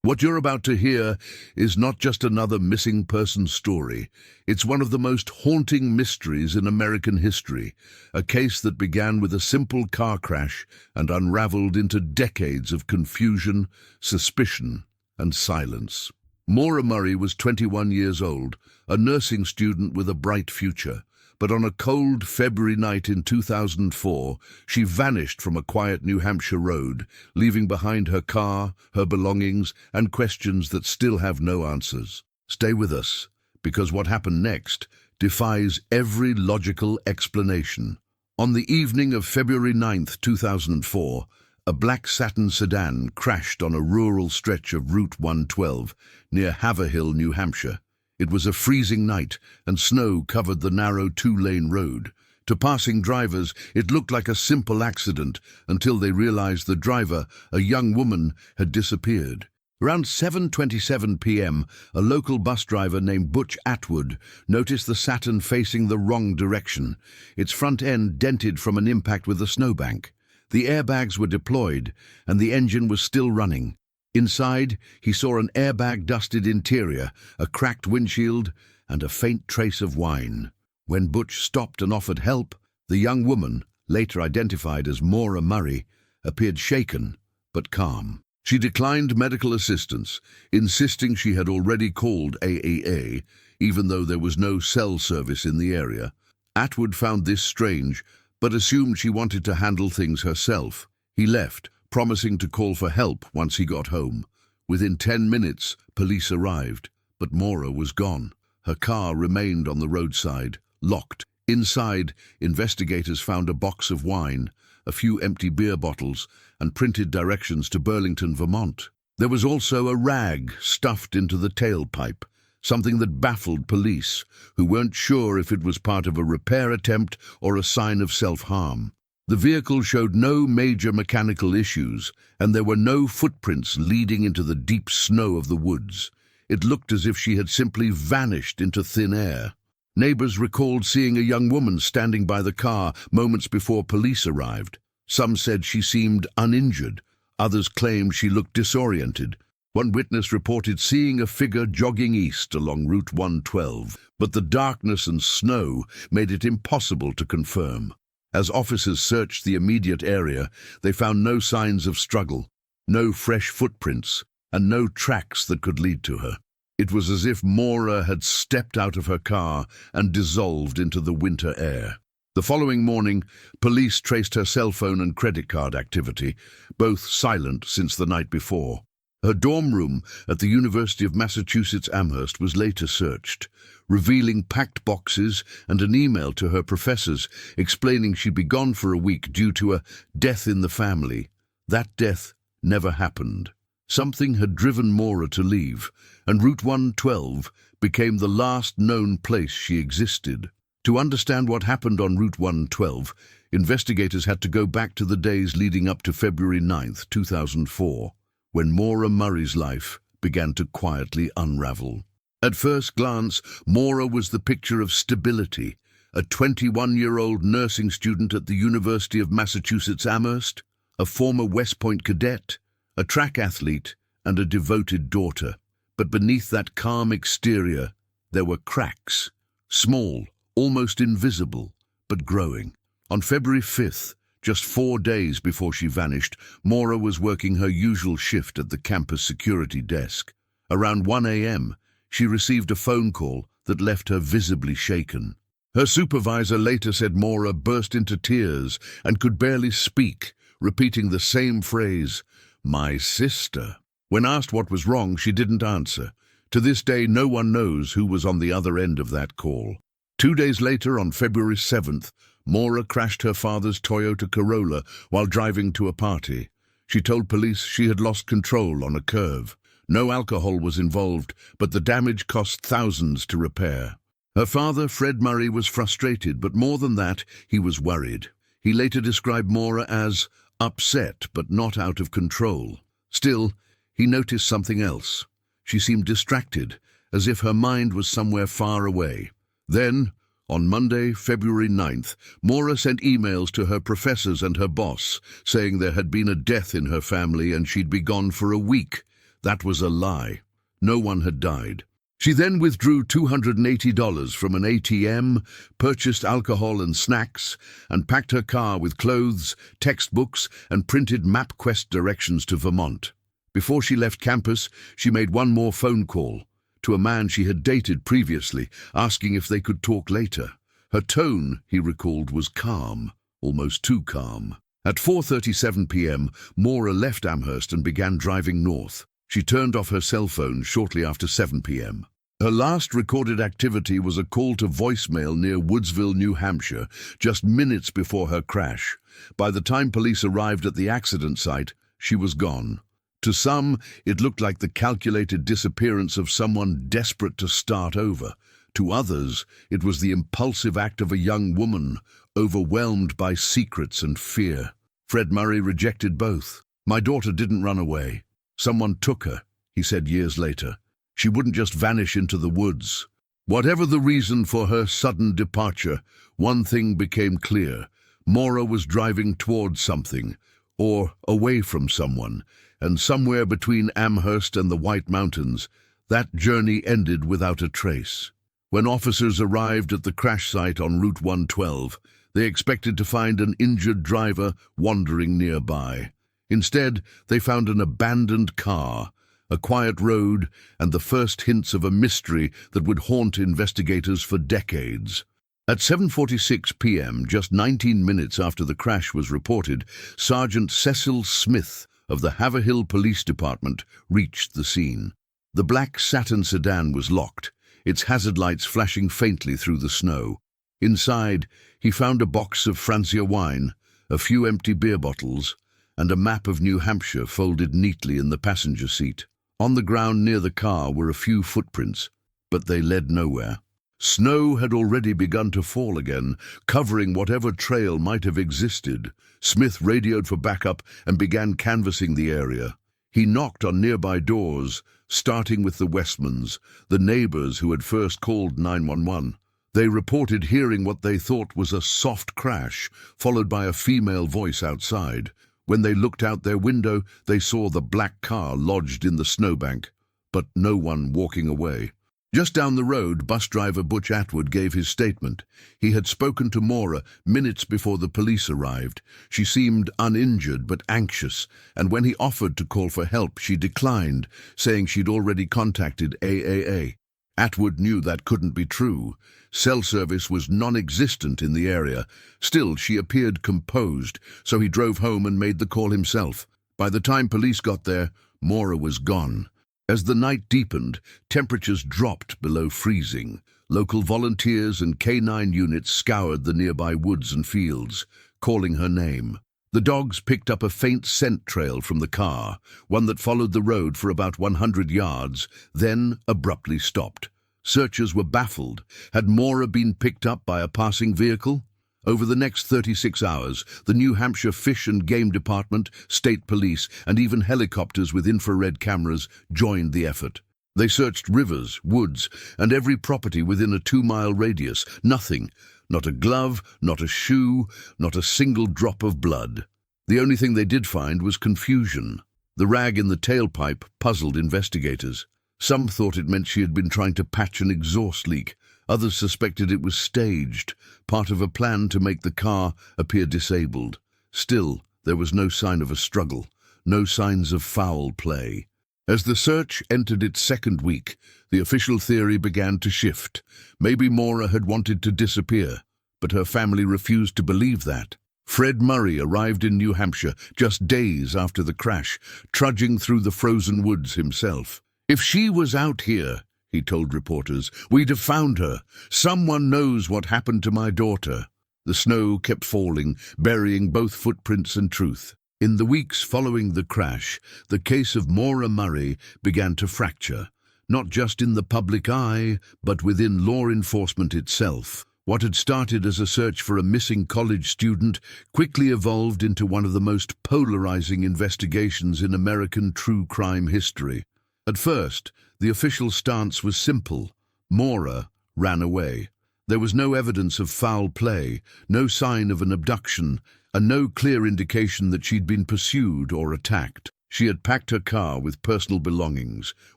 What you're about to hear is not just another missing person story. It's one of the most haunting mysteries in American history, a case that began with a simple car crash and unraveled into decades of confusion, suspicion, and silence. Maura Murray was 21 years old, a nursing student with a bright future. But on a cold February night in 2004, she vanished from a quiet New Hampshire road, leaving behind her car, her belongings, and questions that still have no answers. Stay with us, because what happened next defies every logical explanation. On the evening of February 9th, 2004, a black satin sedan crashed on a rural stretch of Route 112 near Haverhill, New Hampshire. It was a freezing night, and snow covered the narrow two-lane road. To passing drivers, it looked like a simple accident until they realized the driver, a young woman, had disappeared. Around 7:27 p.m., a local bus driver named Butch Atwood noticed the Saturn facing the wrong direction, its front end dented from an impact with a snowbank. The airbags were deployed, and the engine was still running. Inside, he saw an airbag-dusted interior, a cracked windshield, and a faint trace of wine. When Butch stopped and offered help, the young woman, later identified as Maura Murray, appeared shaken but calm. She declined medical assistance, insisting she had already called AAA, even though there was no cell service in the area. Atwood found this strange, but assumed she wanted to handle things herself. He left, promising to call for help once he got home. Within 10 minutes, police arrived, but Maura was gone. Her car remained on the roadside, locked. Inside, investigators found a box of wine, a few empty beer bottles, and printed directions to Burlington, Vermont. There was also a rag stuffed into the tailpipe, something that baffled police, who weren't sure if it was part of a repair attempt or a sign of self-harm. The vehicle showed no major mechanical issues, and there were no footprints leading into the deep snow of the woods. It looked as if she had simply vanished into thin air. Neighbors recalled seeing a young woman standing by the car moments before police arrived. Some said she seemed uninjured. Others claimed she looked disoriented. One witness reported seeing a figure jogging east along Route 112, but the darkness and snow made it impossible to confirm. As officers searched the immediate area, they found no signs of struggle, no fresh footprints, and no tracks that could lead to her. It was as if Maura had stepped out of her car and dissolved into the winter air. The following morning, police traced her cell phone and credit card activity, both silent since the night before. Her dorm room at the University of Massachusetts Amherst was later searched, revealing packed boxes and an email to her professors explaining she'd be gone for a week due to a death in the family. That death never happened. Something had driven Maura to leave, and Route 112 became the last known place she existed. To understand what happened on Route 112, investigators had to go back to the days leading up to February 9th, 2004. When Maura Murray's life began to quietly unravel. At first glance, Maura was the picture of stability, a 21-year-old nursing student at the University of Massachusetts Amherst, a former West Point cadet, a track athlete, and a devoted daughter. But beneath that calm exterior, there were cracks, small, almost invisible, but growing. On February 5th, just 4 days before she vanished, Maura was working her usual shift at the campus security desk. Around 1 a.m., she received a phone call that left her visibly shaken. Her supervisor later said Maura burst into tears and could barely speak, repeating the same phrase, "My sister." When asked what was wrong, she didn't answer. To this day, no one knows who was on the other end of that call. 2 days later, on February 7th, Maura crashed her father's Toyota Corolla while driving to a party. She told police she had lost control on a curve. No alcohol was involved, but the damage cost thousands to repair. Her father, Fred Murray, was frustrated, but more than that, he was worried. He later described Maura as upset but not out of control. Still, he noticed something else. She seemed distracted, as if her mind was somewhere far away. Then, on Monday, February 9th, Maura sent emails to her professors and her boss, saying there had been a death in her family and she'd be gone for a week. That was a lie. No one had died. She then withdrew $280 from an ATM, purchased alcohol and snacks, and packed her car with clothes, textbooks, and printed MapQuest directions to Vermont. Before she left campus, she made one more phone call to a man she had dated previously, asking if they could talk later. Her tone, he recalled, was calm, almost too calm. At 4:37 p.m., Maura left Amherst and began driving north. She turned off her cell phone shortly after 7 p.m. Her last recorded activity was a call to voicemail near Woodsville, New Hampshire, just minutes before her crash. By the time police arrived at the accident site, she was gone. To some, it looked like the calculated disappearance of someone desperate to start over. To others, it was the impulsive act of a young woman, overwhelmed by secrets and fear. Fred Murray rejected both. "My daughter didn't run away. Someone took her," he said years later. "She wouldn't just vanish into the woods." Whatever the reason for her sudden departure, one thing became clear. Maura was driving towards something, or away from someone, and somewhere between Amherst and the White Mountains, that journey ended without a trace. When officers arrived at the crash site on Route 112, they expected to find an injured driver wandering nearby. Instead, they found an abandoned car, a quiet road, and the first hints of a mystery that would haunt investigators for decades. At 7:46 p.m., just 19 minutes after the crash was reported, Sergeant Cecil Smith of the Haverhill Police Department reached the scene. The black satin sedan was locked, its hazard lights flashing faintly through the snow. Inside, he found a box of Francia wine, a few empty beer bottles, and a map of New Hampshire folded neatly in the passenger seat. On the ground near the car were a few footprints, but they led nowhere. Snow had already begun to fall again, covering whatever trail might have existed. Smith radioed for backup and began canvassing the area. He knocked on nearby doors, starting with the Westmans, the neighbors who had first called 911. They reported hearing what they thought was a soft crash, followed by a female voice outside. When they looked out their window, they saw the black car lodged in the snowbank, but no one walking away. Just down the road, bus driver Butch Atwood gave his statement. He had spoken to Maura minutes before the police arrived. She seemed uninjured but anxious, and when he offered to call for help, she declined, saying she'd already contacted AAA. Atwood knew that couldn't be true. Cell service was non-existent in the area. Still, she appeared composed, so he drove home and made the call himself. By the time police got there, Maura was gone. As the night deepened, temperatures dropped below freezing. Local volunteers and K9 units scoured the nearby woods and fields, calling her name. The dogs picked up a faint scent trail from the car, one that followed the road for about 100 yards, then abruptly stopped. Searchers were baffled. Had Maura been picked up by a passing vehicle? Over the next 36 hours, the New Hampshire Fish and Game Department, state police, and even helicopters with infrared cameras joined the effort. They searched rivers, woods, and every property within a 2-mile radius. Nothing. Not a glove, not a shoe, not a single drop of blood. The only thing they did find was confusion. The rag in the tailpipe puzzled investigators. Some thought it meant she had been trying to patch an exhaust leak. Others suspected it was staged, part of a plan to make the car appear disabled. Still, there was no sign of a struggle, no signs of foul play. As the search entered its second week, the official theory began to shift. Maybe Maura had wanted to disappear, but her family refused to believe that. Fred Murray arrived in New Hampshire just days after the crash, trudging through the frozen woods himself. "If she was out here," he told reporters, "we'd have found her. Someone knows what happened to my daughter." The snow kept falling, burying both footprints and truth. In the weeks following the crash, the case of Maura Murray began to fracture, not just in the public eye, but within law enforcement itself. What had started as a search for a missing college student quickly evolved into one of the most polarizing investigations in American true crime history. At first, the official stance was simple. Maura ran away. There was no evidence of foul play, no sign of an abduction, and no clear indication that she'd been pursued or attacked. She had packed her car with personal belongings,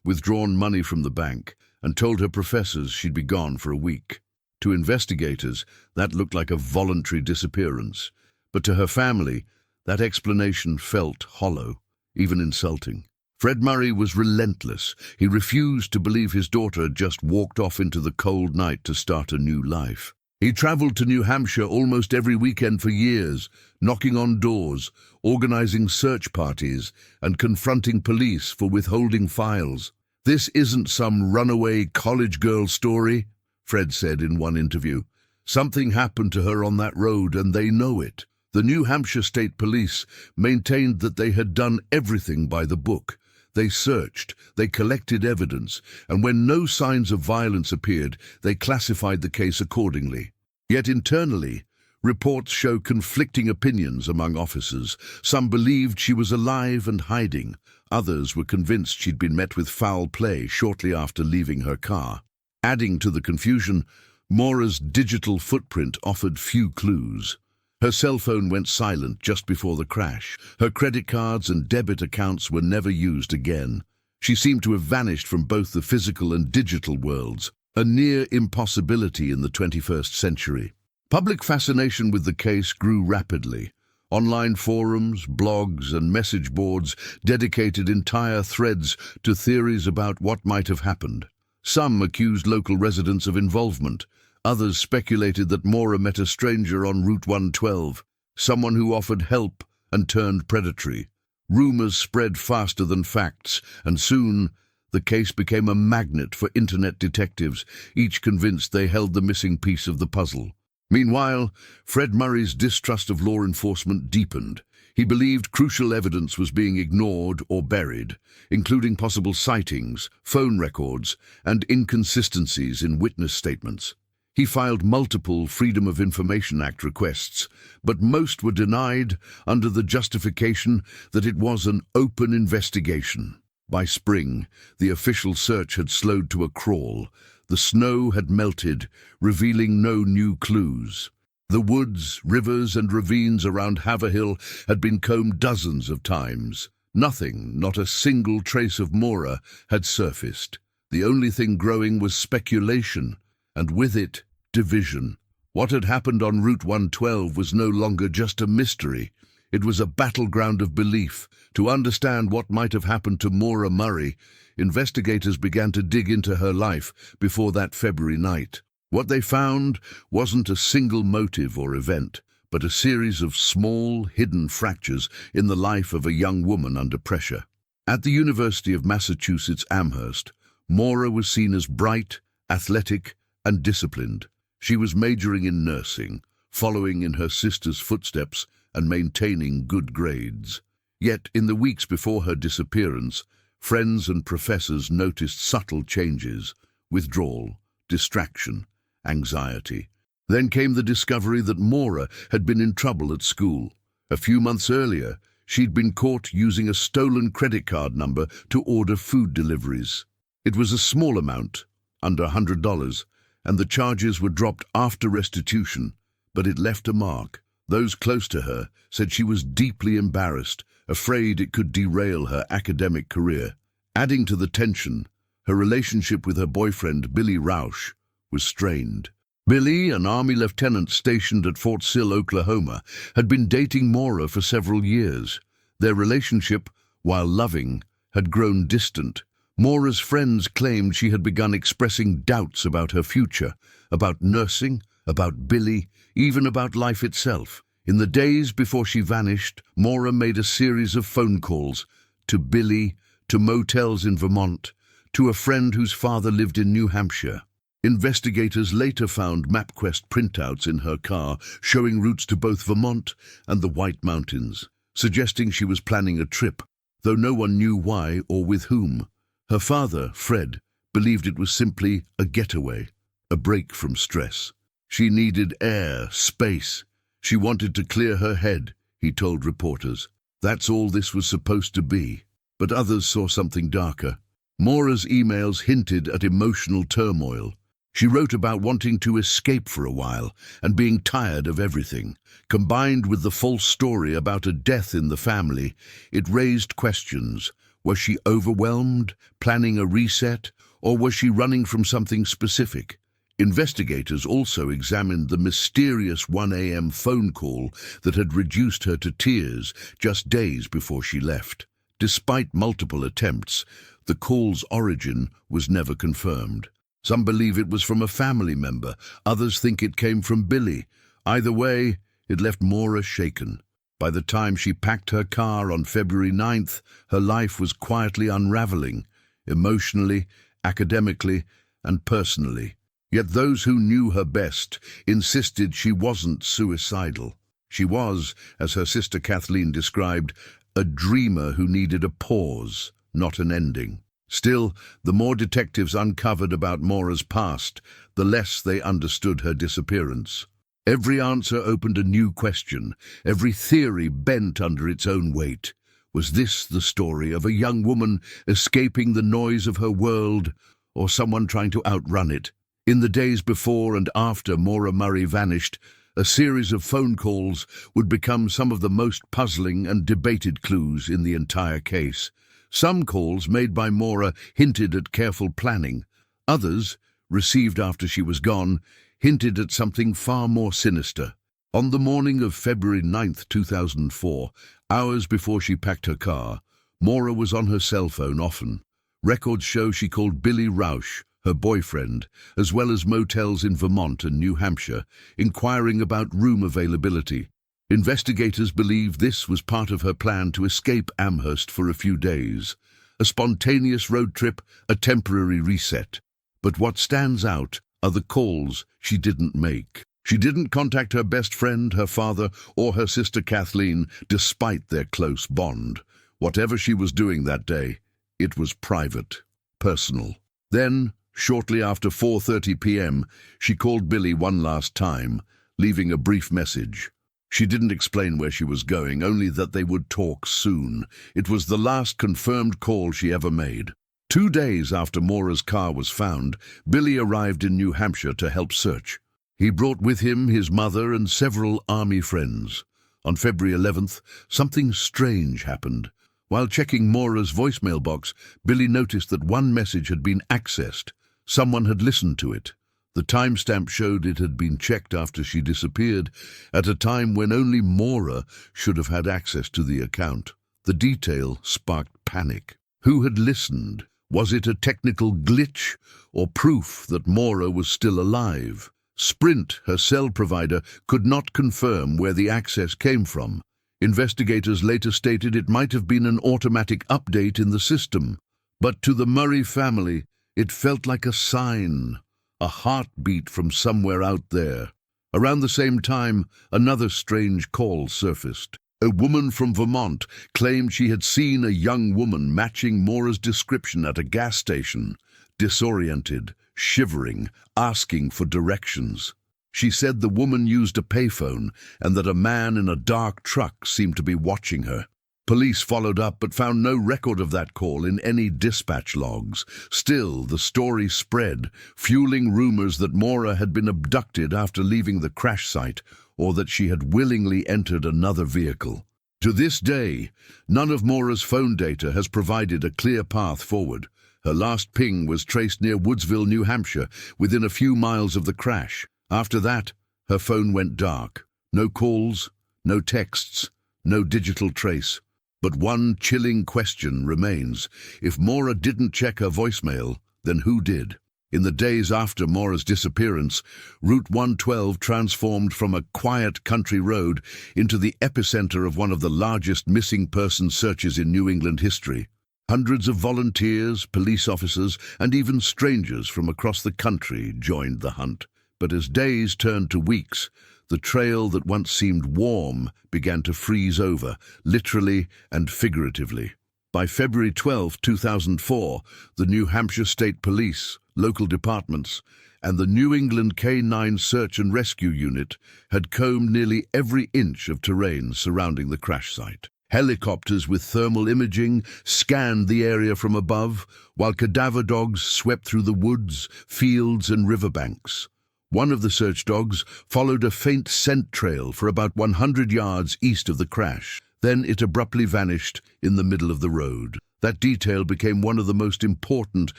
withdrawn money from the bank, and told her professors she'd be gone for a week. To investigators, that looked like a voluntary disappearance, but to her family, that explanation felt hollow, even insulting. Fred Murray was relentless. He refused to believe his daughter had just walked off into the cold night to start a new life. He traveled to New Hampshire almost every weekend for years, knocking on doors, organizing search parties, and confronting police for withholding files. "This isn't some runaway college girl story," Fred said in one interview. "Something happened to her on that road, and they know it." The New Hampshire State Police maintained that they had done everything by the book. They searched, they collected evidence, and when no signs of violence appeared, they classified the case accordingly. Yet internally, reports show conflicting opinions among officers. Some believed she was alive and hiding. Others were convinced she'd been met with foul play shortly after leaving her car. Adding to the confusion, Maura's digital footprint offered few clues. Her cell phone went silent just before the crash. Her credit cards and debit accounts were never used again. She seemed to have vanished from both the physical and digital worlds, a near impossibility in the 21st century. Public fascination with the case grew rapidly. Online forums, blogs, and message boards dedicated entire threads to theories about what might have happened. Some accused local residents of involvement. Others speculated that Maura met a stranger on Route 112, someone who offered help and turned predatory. Rumors spread faster than facts, and soon the case became a magnet for internet detectives, each convinced they held the missing piece of the puzzle. Meanwhile, Fred Murray's distrust of law enforcement deepened. He believed crucial evidence was being ignored or buried, including possible sightings, phone records, and inconsistencies in witness statements. He filed multiple Freedom of Information Act requests, but most were denied under the justification that it was an open investigation. By spring, the official search had slowed to a crawl. The snow had melted, revealing no new clues. The woods, rivers, and ravines around Haverhill had been combed dozens of times. Nothing, not a single trace of Maura, had surfaced. The only thing growing was speculation, and with it, division. What had happened on Route 112 was no longer just a mystery. It was a battleground of belief. To understand what might have happened to Maura Murray, investigators began to dig into her life before that February night. What they found wasn't a single motive or event, but a series of small, hidden fractures in the life of a young woman under pressure. At the University of Massachusetts Amherst, Maura was seen as bright, athletic, and disciplined. She was majoring in nursing, following in her sister's footsteps and maintaining good grades. Yet, in the weeks before her disappearance, friends and professors noticed subtle changes: withdrawal, distraction, anxiety. Then came the discovery that Maura had been in trouble at school. A few months earlier, she'd been caught using a stolen credit card number to order food deliveries. It was a small amount, under $100, and the charges were dropped after restitution, but it left a mark. Those close to her said she was deeply embarrassed, afraid it could derail her academic career. Adding to the tension, her relationship with her boyfriend, Billy Rausch, was strained. Billy, an Army lieutenant stationed at Fort Sill, Oklahoma, had been dating Maura for several years. Their relationship, while loving, had grown distant. Maura's friends claimed she had begun expressing doubts about her future, about nursing, about Billy, even about life itself. In the days before she vanished, Maura made a series of phone calls to Billy, to motels in Vermont, to a friend whose father lived in New Hampshire. Investigators later found MapQuest printouts in her car showing routes to both Vermont and the White Mountains, suggesting she was planning a trip, though no one knew why or with whom. Her father, Fred, believed it was simply a getaway, a break from stress. She needed air, space. She wanted to clear her head, he told reporters. That's all this was supposed to be. But others saw something darker. Maura's emails hinted at emotional turmoil. She wrote about wanting to escape for a while and being tired of everything. Combined with the false story about a death in the family, it raised questions. Was she overwhelmed, planning a reset, or was she running from something specific? Investigators also examined the mysterious 1 a.m. phone call that had reduced her to tears just days before she left. Despite multiple attempts, the call's origin was never confirmed. Some believe it was from a family member, others think it came from Billy. Either way, it left Maura shaken. By the time she packed her car on February 9th, her life was quietly unraveling, emotionally, academically, and personally. Yet those who knew her best insisted she wasn't suicidal. She was, as her sister Kathleen described, a dreamer who needed a pause, not an ending. Still, the more detectives uncovered about Maura's past, the less they understood her disappearance. Every answer opened a new question, every theory bent under its own weight. Was this the story of a young woman escaping the noise of her world, or someone trying to outrun it? In the days before and after Maura Murray vanished, a series of phone calls would become some of the most puzzling and debated clues in the entire case. Some calls made by Maura hinted at careful planning. Others, received after she was gone, hinted at something far more sinister. On the morning of February 9th, 2004, hours before she packed her car, Maura was on her cell phone often. Records show she called Billy Rausch, her boyfriend, as well as motels in Vermont and New Hampshire, inquiring about room availability. Investigators believe this was part of her plan to escape Amherst for a few days. A spontaneous road trip, a temporary reset. But what stands out are the calls she didn't make. She didn't contact her best friend, her father, or her sister Kathleen, despite their close bond. Whatever she was doing that day, it was private, personal. Then, shortly after 4:30 p.m., she called Billy one last time, leaving a brief message. She didn't explain where she was going, only that they would talk soon. It was the last confirmed call she ever made. 2 days after Maura's car was found, Billy arrived in New Hampshire to help search. He brought with him his mother and several army friends. On February 11th, something strange happened. While checking Maura's voicemail box, Billy noticed that one message had been accessed. Someone had listened to it. The timestamp showed it had been checked after she disappeared, at a time when only Maura should have had access to the account. The detail sparked panic. Who had listened? Was it a technical glitch or proof that Maura was still alive? Sprint, her cell provider, could not confirm where the access came from. Investigators later stated it might have been an automatic update in the system. But to the Murray family, it felt like a sign, a heartbeat from somewhere out there. Around the same time, another strange call surfaced. A woman from Vermont claimed she had seen a young woman matching Maura's description at a gas station, disoriented, shivering, asking for directions. She said the woman used a payphone and that a man in a dark truck seemed to be watching her. Police followed up but found no record of that call in any dispatch logs. Still, the story spread, fueling rumors that Maura had been abducted after leaving the crash site or that she had willingly entered another vehicle. To this day, none of Maura's phone data has provided a clear path forward. Her last ping was traced near Woodsville, New Hampshire, within a few miles of the crash. After that, her phone went dark. No calls, no texts, no digital trace. But one chilling question remains. If Maura didn't check her voicemail, then who did? In the days after Maura's disappearance, Route 112 transformed from a quiet country road into the epicenter of one of the largest missing person searches in New England history. Hundreds of volunteers, police officers, and even strangers from across the country joined the hunt. But as days turned to weeks, the trail that once seemed warm began to freeze over, literally and figuratively. By February 12, 2004, the New Hampshire State Police, local departments, and the New England K-9 Search and Rescue Unit had combed nearly every inch of terrain surrounding the crash site. Helicopters with thermal imaging scanned the area from above, while cadaver dogs swept through the woods, fields and riverbanks. One of the search dogs followed a faint scent trail for about 100 yards east of the crash. Then it abruptly vanished in the middle of the road. That detail became one of the most important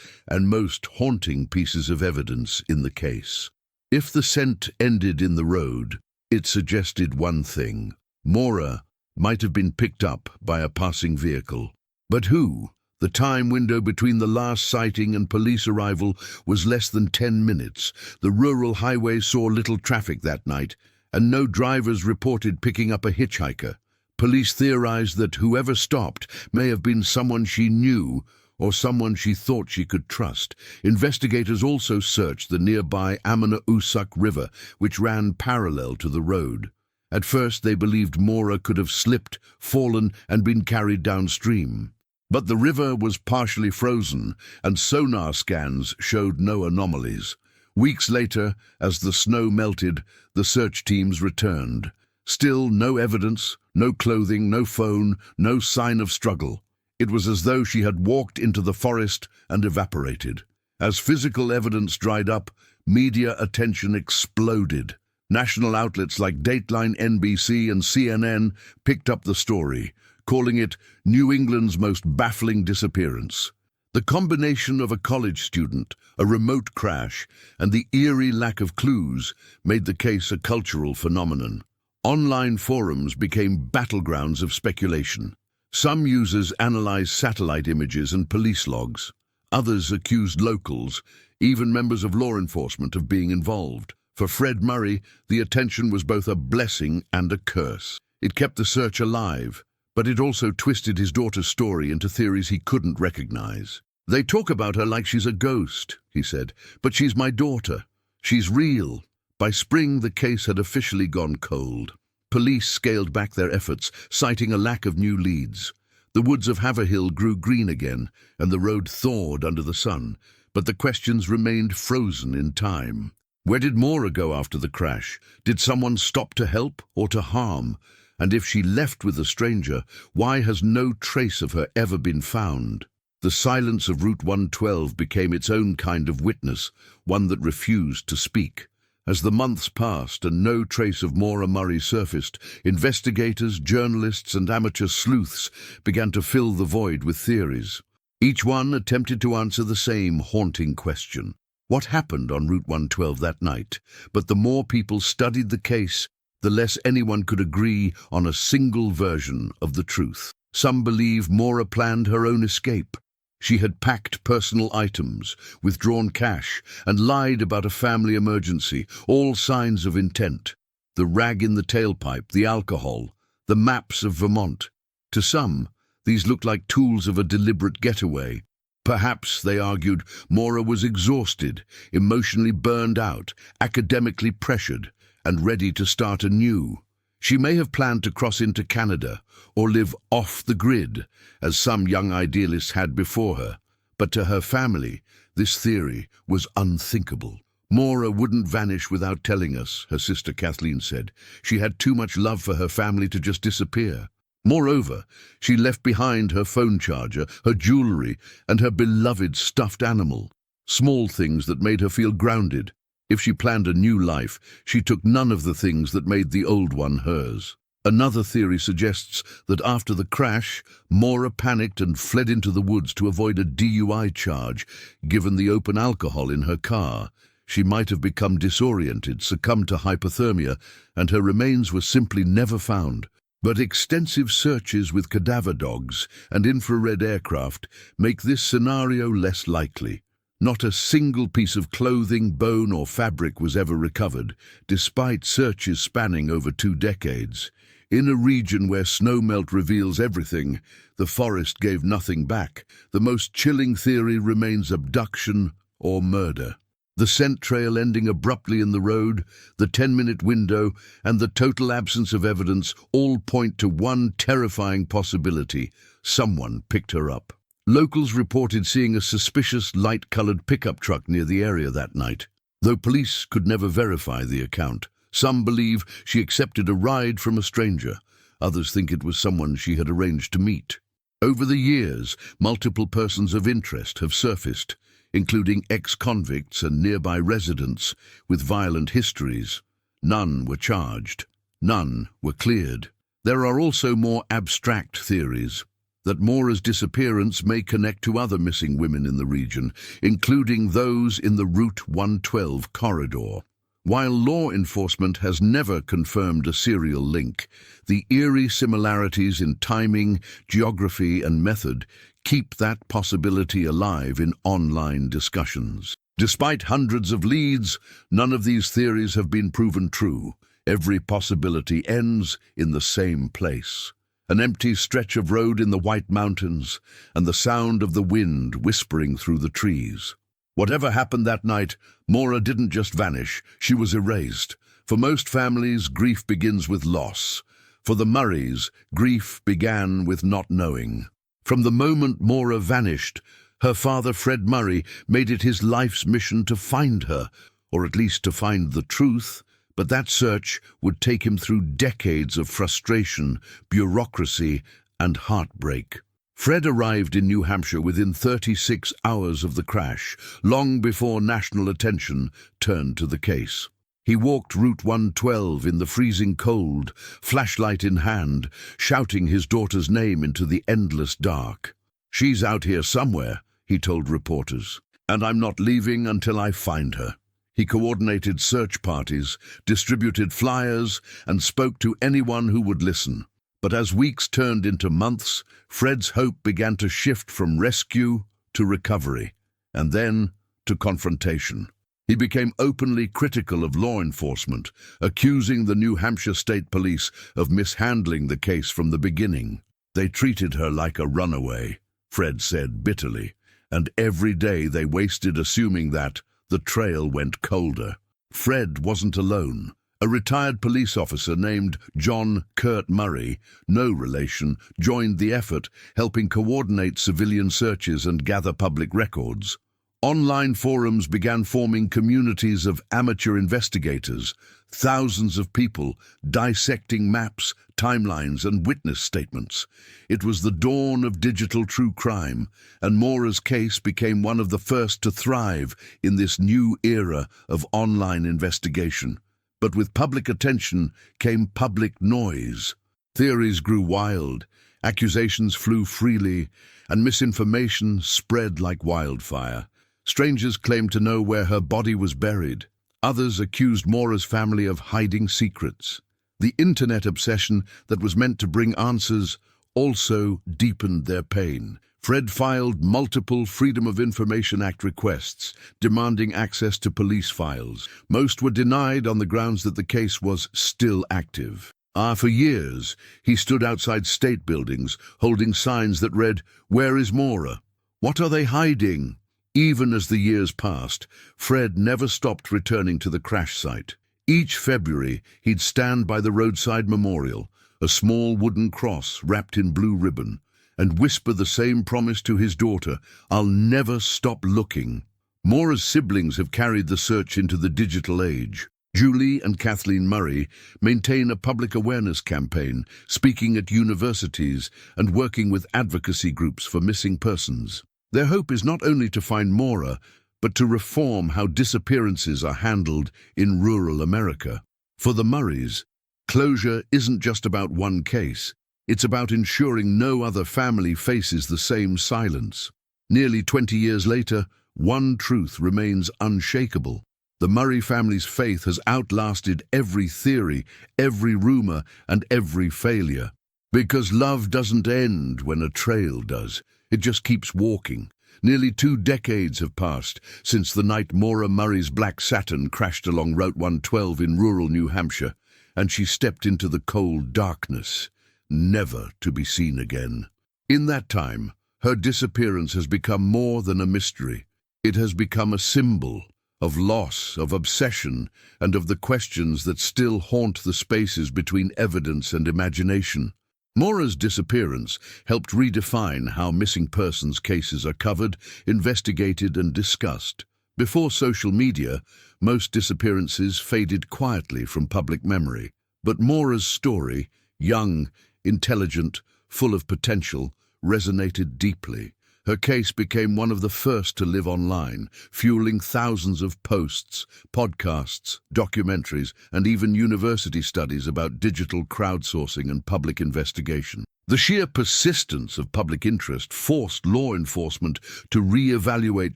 and most haunting pieces of evidence in the case. If the scent ended in the road, it suggested one thing. Maura might have been picked up by a passing vehicle. But who? The time window between the last sighting and police arrival was less than 10 minutes. The rural highway saw little traffic that night, and no drivers reported picking up a hitchhiker. Police theorized that whoever stopped may have been someone she knew or someone she thought she could trust. Investigators also searched the nearby Amana-Usuck River, which ran parallel to the road. At first they believed Maura could have slipped, fallen and been carried downstream. But the river was partially frozen and sonar scans showed no anomalies. Weeks later, as the snow melted, the search teams returned. Still no evidence, no clothing, no phone, no sign of struggle. It was as though she had walked into the forest and evaporated. As physical evidence dried up, media attention exploded. National outlets like Dateline, NBC and CNN picked up the story, calling it New England's most baffling disappearance. The combination of a college student, a remote crash, and the eerie lack of clues made the case a cultural phenomenon. Online forums became battlegrounds of speculation. Some users analyzed satellite images and police logs. Others accused locals, even members of law enforcement, of being involved. For Fred Murray, the attention was both a blessing and a curse. It kept the search alive, but it also twisted his daughter's story into theories he couldn't recognize. "They talk about her like she's a ghost," he said, "but she's my daughter. She's real." By spring, the case had officially gone cold. Police scaled back their efforts, citing a lack of new leads. The woods of Haverhill grew green again, and the road thawed under the sun, but the questions remained frozen in time. Where did Maura go after the crash? Did someone stop to help or to harm? And if she left with a stranger, why has no trace of her ever been found? The silence of Route 112 became its own kind of witness, one that refused to speak. As the months passed and no trace of Maura Murray surfaced, investigators, journalists and amateur sleuths began to fill the void with theories. Each one attempted to answer the same haunting question. What happened on Route 112 that night? But the more people studied the case, the less anyone could agree on a single version of the truth. Some believe Maura planned her own escape. She had packed personal items, withdrawn cash, and lied about a family emergency, all signs of intent. The rag in the tailpipe, the alcohol, the maps of Vermont. To some, these looked like tools of a deliberate getaway. Perhaps, they argued, Maura was exhausted, emotionally burned out, academically pressured, and ready to start anew. She may have planned to cross into Canada or live off the grid, as some young idealists had before her. But to her family, this theory was unthinkable. "Maura wouldn't vanish without telling us," her sister Kathleen said. "She had too much love for her family to just disappear." Moreover, she left behind her phone charger, her jewelry, and her beloved stuffed animal. Small things that made her feel grounded. If she planned a new life, she took none of the things that made the old one hers. Another theory suggests that after the crash, Maura panicked and fled into the woods to avoid a DUI charge, given the open alcohol in her car. She might have become disoriented, succumbed to hypothermia, and her remains were simply never found. But extensive searches with cadaver dogs and infrared aircraft make this scenario less likely. Not a single piece of clothing, bone or fabric was ever recovered, despite searches spanning over 2 decades. In a region where snowmelt reveals everything, the forest gave nothing back. The most chilling theory remains abduction or murder. The scent trail ending abruptly in the road, the 10-minute window, and the total absence of evidence all point to one terrifying possibility: someone picked her up. Locals reported seeing a suspicious light-colored pickup truck near the area that night. Though police could never verify the account, some believe she accepted a ride from a stranger. Others think it was someone she had arranged to meet. Over the years, multiple persons of interest have surfaced, including ex-convicts and nearby residents with violent histories. None were charged. None were cleared. There are also more abstract theories that Maura's disappearance may connect to other missing women in the region, including those in the Route 112 corridor. While law enforcement has never confirmed a serial link, the eerie similarities in timing, geography, and method keep that possibility alive in online discussions. Despite hundreds of leads, none of these theories have been proven true. Every possibility ends in the same place. An empty stretch of road in the White Mountains, and the sound of the wind whispering through the trees. Whatever happened that night, Maura didn't just vanish, she was erased. For most families, grief begins with loss. For the Murrays, grief began with not knowing. From the moment Maura vanished, her father, Fred Murray, made it his life's mission to find her, or at least to find the truth. But that search would take him through decades of frustration, bureaucracy, and heartbreak. Fred arrived in New Hampshire within 36 hours of the crash, long before national attention turned to the case. He walked Route 112 in the freezing cold, flashlight in hand, shouting his daughter's name into the endless dark. "She's out here somewhere," he told reporters, "and I'm not leaving until I find her." He coordinated search parties, distributed flyers, and spoke to anyone who would listen. But as weeks turned into months, Fred's hope began to shift from rescue to recovery, and then to confrontation. He became openly critical of law enforcement, accusing the New Hampshire State Police of mishandling the case from the beginning. "They treated her like a runaway," Fred said bitterly, "and every day they wasted assuming that the trail went colder." Fred wasn't alone. A retired police officer named John Kurt Murray, no relation, joined the effort, helping coordinate civilian searches and gather public records. Online forums began forming communities of amateur investigators, thousands of people dissecting maps, timelines, and witness statements. It was the dawn of digital true crime, and Maura's case became one of the first to thrive in this new era of online investigation. But with public attention came public noise. Theories grew wild, accusations flew freely, and misinformation spread like wildfire. Strangers claimed to know where her body was buried. Others accused Maura's family of hiding secrets. The internet obsession that was meant to bring answers also deepened their pain. Fred filed multiple Freedom of Information Act requests, demanding access to police files. Most were denied on the grounds that the case was still active. For years, he stood outside state buildings, holding signs that read, "Where is Maura? What are they hiding?" Even as the years passed, Fred never stopped returning to the crash site. Each February, he'd stand by the roadside memorial, a small wooden cross wrapped in blue ribbon, and whisper the same promise to his daughter, "I'll never stop looking." Maura's siblings have carried the search into the digital age. Julie and Kathleen Murray maintain a public awareness campaign, speaking at universities and working with advocacy groups for missing persons. Their hope is not only to find Maura, but to reform how disappearances are handled in rural America. For the Murrays, closure isn't just about one case. It's about ensuring no other family faces the same silence. Nearly 20 years later, one truth remains unshakable. The Murray family's faith has outlasted every theory, every rumor, and every failure. Because love doesn't end when a trail does. It just keeps walking. Nearly 2 decades have passed since the night Maura Murray's black Saturn crashed along Route 112 in rural New Hampshire, and she stepped into the cold darkness, never to be seen again. In that time, her disappearance has become more than a mystery. It has become a symbol of loss, of obsession, and of the questions that still haunt the spaces between evidence and imagination. Maura's disappearance helped redefine how missing persons cases are covered, investigated, and discussed. Before social media, most disappearances faded quietly from public memory. But Maura's story, young, intelligent, full of potential, resonated deeply. Her case became one of the first to live online, fueling thousands of posts, podcasts, documentaries, and even university studies about digital crowdsourcing and public investigation. The sheer persistence of public interest forced law enforcement to re-evaluate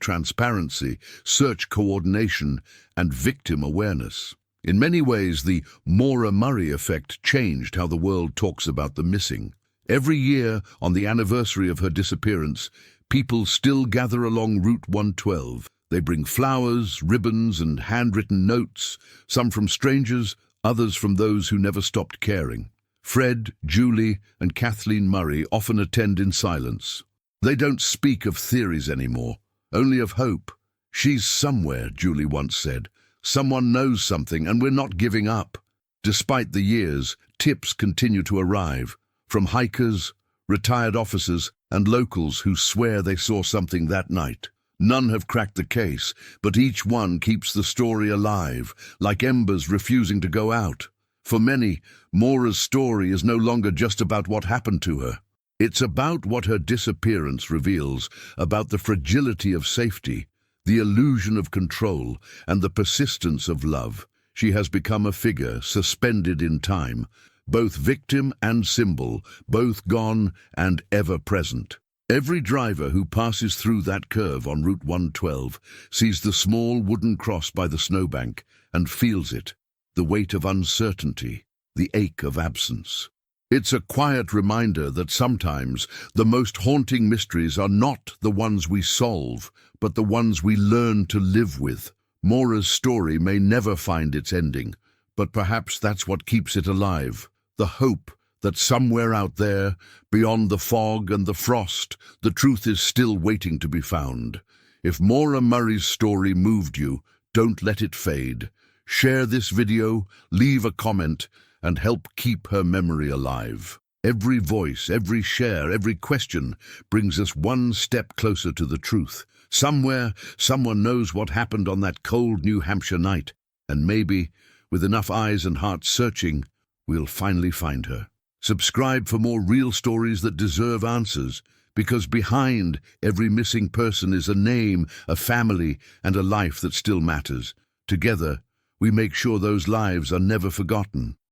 transparency, search coordination, and victim awareness. In many ways, the Maura Murray effect changed how the world talks about the missing. Every year, on the anniversary of her disappearance, people still gather along Route 112. They bring flowers, ribbons, and handwritten notes, some from strangers, others from those who never stopped caring. Fred, Julie, and Kathleen Murray often attend in silence. They don't speak of theories anymore, only of hope. "She's somewhere," Julie once said. "Someone knows something, and we're not giving up." Despite the years, tips continue to arrive, from hikers, retired officers, and locals who swear they saw something that night. None have cracked the case, but each one keeps the story alive, like embers refusing to go out. For many, Maura's story is no longer just about what happened to her. It's about what her disappearance reveals, about the fragility of safety, the illusion of control, and the persistence of love. She has become a figure suspended in time, both victim and symbol, both gone and ever present. Every driver who passes through that curve on Route 112 sees the small wooden cross by the snowbank and feels it, the weight of uncertainty, the ache of absence. It's a quiet reminder that sometimes the most haunting mysteries are not the ones we solve, but the ones we learn to live with. Maura's story may never find its ending, but perhaps that's what keeps it alive. The hope that somewhere out there, beyond the fog and the frost, the truth is still waiting to be found. If Maura Murray's story moved you, don't let it fade. Share this video, leave a comment, and help keep her memory alive. Every voice, every share, every question brings us one step closer to the truth. Somewhere, someone knows what happened on that cold New Hampshire night, and maybe, with enough eyes and hearts searching, we'll finally find her. Subscribe for more real stories that deserve answers, because behind every missing person is a name, a family, and a life that still matters. Together, we make sure those lives are never forgotten.